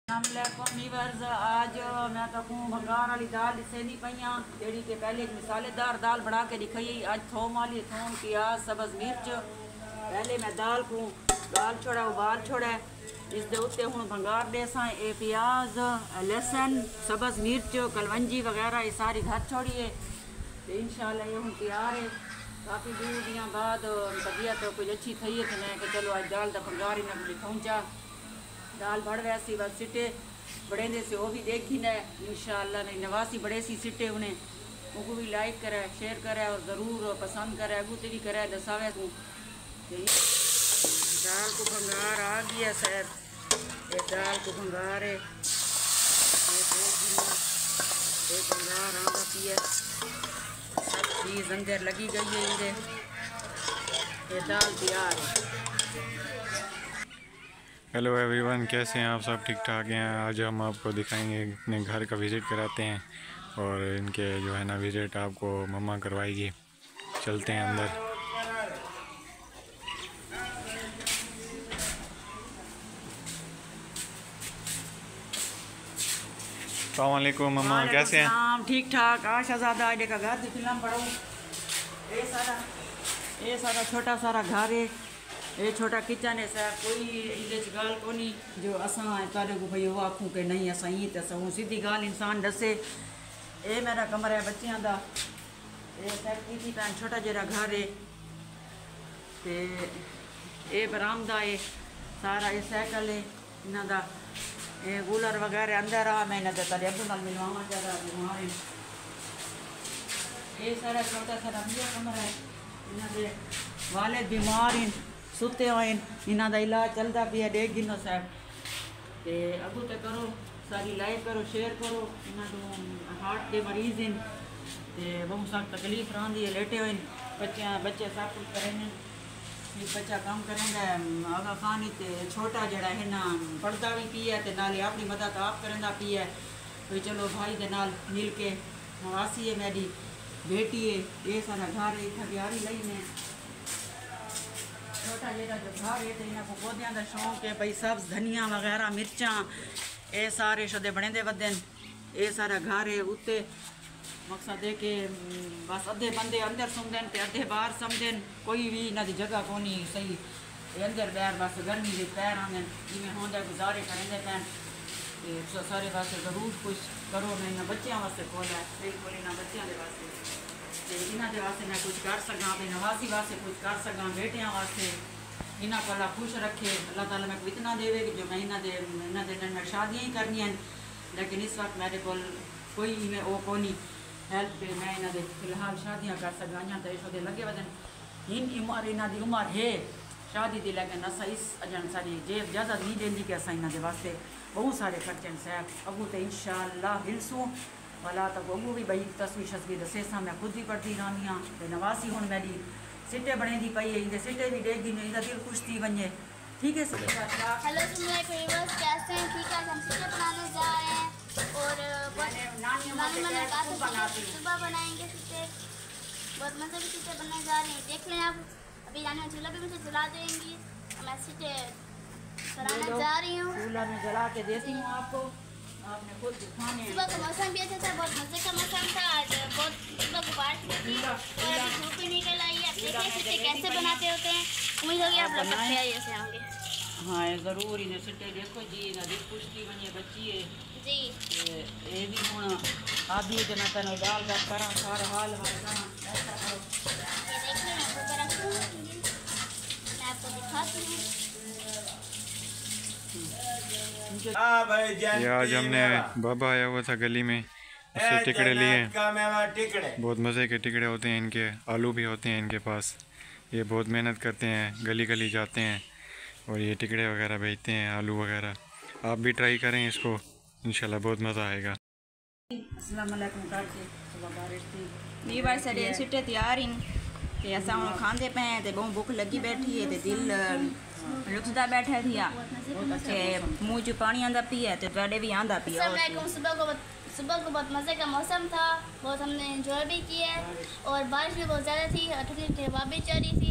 अस्सलामुअलैकुम व्यूअर्स, आज मैं तक भंगार वाली दाल दिसेंदी पईयां जेड़ी कि पहले एक मसालेदार दाल बना के दिखाई। आज थोम वाली थोम प्याज सब्ज मिर्च पहले मैं दाल को गाल छोड़ा उबाल छोड़ा इस दे उत्ते हुण भंगार देसां ए प्याज लहसुन सब्ज मिर्च कलवंजी वगैरह ये सारी घर छोड़िए तो इंशाल्लाह ये हुण तैयार है। काफ़ी दूर दियां बाद तबीयत कुछ अच्छी थी है तो मैं चलो आज दाल का भंगार इन्हें दिखाऊंचा। दाल बढ़ वैसी बस सिटे बड़े दे से वो भी देखी न इंशाअल्लाह ने नवासी बड़े सी सिटे उन्हें उनको भी लाइक करे शेयर करे और ज़रूर पसंद करे अगू ते भी करे दसावे को। दाल को भंगार आ गया सर, ये दाल को भंगार है ये भंगार आ गई है सब चीज़ अंदर लगी गई है इधर ये दाल तैयार है। हेलो एवरीवन, कैसे हैं आप सब? ठीक ठाक हैं। आज हम आपको दिखाएंगे अपने घर का विज़िट कराते हैं और इनके जो है ना विज़िट आपको मम्मा करवाएगी। चलते हैं अंदर। अस्सलाम वालेकुम मम्मा, कैसे हैं? ठीक ठाक। शहजादा आइडे का घर फिल्म पढ़ो ये सारा छोटा सारा घर है ये छोटा किचन है सर कोई इधर गाल कोनी जो असा तारे को भाई वो आखूँ कि नहीं असा ही तो सहूँ सीधी गाल इंसान दसे। ये मेरा कमरा है बच्चों का ये सर की पैन छोटा जरा घर है तो ये बरामदा है सारा ये साइकिल है इन्हों का ये कूलर वगैरह अंदर आ मैं इन्हें तारे अबू नाल मिलवावा ज़्यादा बीमार है। ये सारा छोटा सारा मेरा कमरा है इन्होंने वाले बीमार हैं सुते हुए इन्हों का इलाज चलता पिया 1.5 गिनो साहब तो अगू तो करो सारी लाइक करो शेयर करो। इन्हों हार्ट के मरीज़ हैं तो बहुत सख्त तकलीफ रही है लेटे हुए बच्चे सब कुछ करेंगे फिर बच्चा काम करेंगे आगा खानी तो छोटा जड़ा है ना पढ़ता भी पी है तो नाले अपनी मदद आप करेंदा पी है तो चलो भाई के नाल मिल के नवासी है मेरी बेटी है ये सारा घर है इतना तैयारी लई मैं छोटा जरा जो घर है तो इन्हों को पौधों का शौक है भाई सब्ज धनिया वगैरह मिर्चा ये सारे शदे बने दे वदन ये सारा घर है उत्ते मकसद है कि बस अद्धे बंदे अंदर सुमदन तो अद्धे बाहर समझन कोई भी इन्हों की जगह कोनी सही अंदर बैर बस गर्मी के पैर आंदन जिमें होंगे गुजारे करेंगे पैन तो सारे पासे जरूर कुछ करो मैं इन्होंने बच्चों वास्ते खोला बिल्कुल इन्होंने बच्चों के वास्ते इन्हों के वास्ते मैं कुछ कर सका अपने नवासी वास्ते कुछ कर सका बेटियां वास्ते इन्हों को अल्लाह खुश रखे अल्लाह ताला मैं इतना देवे कि जो मैं इन्होंने शादियाँ ही करनी लेकिन इस वक्त मेरे को कोई में वो कोनी हेल्प पे मैं इन्होंने फिलहाल शादियाँ कर सका तो इस लगे वजन इन उम्र इन्हों की उम्र है शादी की लेकिन अस इस अजन सारी जेब इजाजत नहीं देंदी कि अस इन्हों के वास्ते बहुत सारे खर्चे सैब अगू तो इंशाअल्लाह हिलसूँ वाला तक अगू भी बई तस्वीर दसे सा मैं खुद ही पढ़ती रही हाँ तो नवासी हूँ मेरी सिटे बने दी पई है इधर सिटे भी 1.5 गिनो इधर दिल खुश थी बने ठीक है सर। हेलो व्यूअर्स, कैसे हैं? ठीक है, हम सिटे बनाने जा रहे हैं और सुबह बनाएंगे सिटे बहुत मज़े के सिटे बनने जा रहे हैं। देख लें आप अभी जाने चूल्हा भी मुझे जला देंगी मैं सिटे बनाने जा रही हूँ चूल्हा में जला के देती हूँ आपको आपने खुद दिखाने। सुबह का मौसम भी अच्छा था बहुत मज़े का मौसम था आज बहुत सुबह को बारिश थी और अभी धूप भी निकल आई है। देखिए सिटे कैसे बनाते होते हैं उम्मीद होगी आप लोग तैयारी से आएंगे। हाँ ज़रूर इन्हें सिटे देखो जी दिल पुष्टि बनी बच्ची है जी ये भी हूँ आप भी जो मैं तेन दाल का करा सारा हाल ऐसा करो ये देखिए मैं ऊपर रखूँ मैं आपको दिखाती हूँ। ये आज हमने बाबा आया हुआ था गली में उससे टिकड़े लिए हैं। बहुत मज़े के टिकड़े होते हैं इनके, आलू भी होते हैं इनके पास। ये बहुत मेहनत करते हैं, गली गली जाते हैं और ये टिकड़े वगैरह बेचते हैं आलू वगैरह। आप भी ट्राई करें इसको, इंशाल्लाह बहुत मज़ा आएगा। अस्सलाम वालेकुम करके सुबह बारिश थी वी बार साढ़े सिटे तैयार इन ते असां हुण खांदे पे हैं ते बहुत भुख लगी बैठी है ते दिल लुटदा बैठा थिया ते मुँह च पानी आंदा पिया ते तुहाडे भी आंदा पिया। सुबह को बहुत मज़े का मौसम था, बहुत हमने एंजॉय भी किया और बारिश भी बहुत ज़्यादा थी, ठंडी ठंडी हवा भी चल रही थी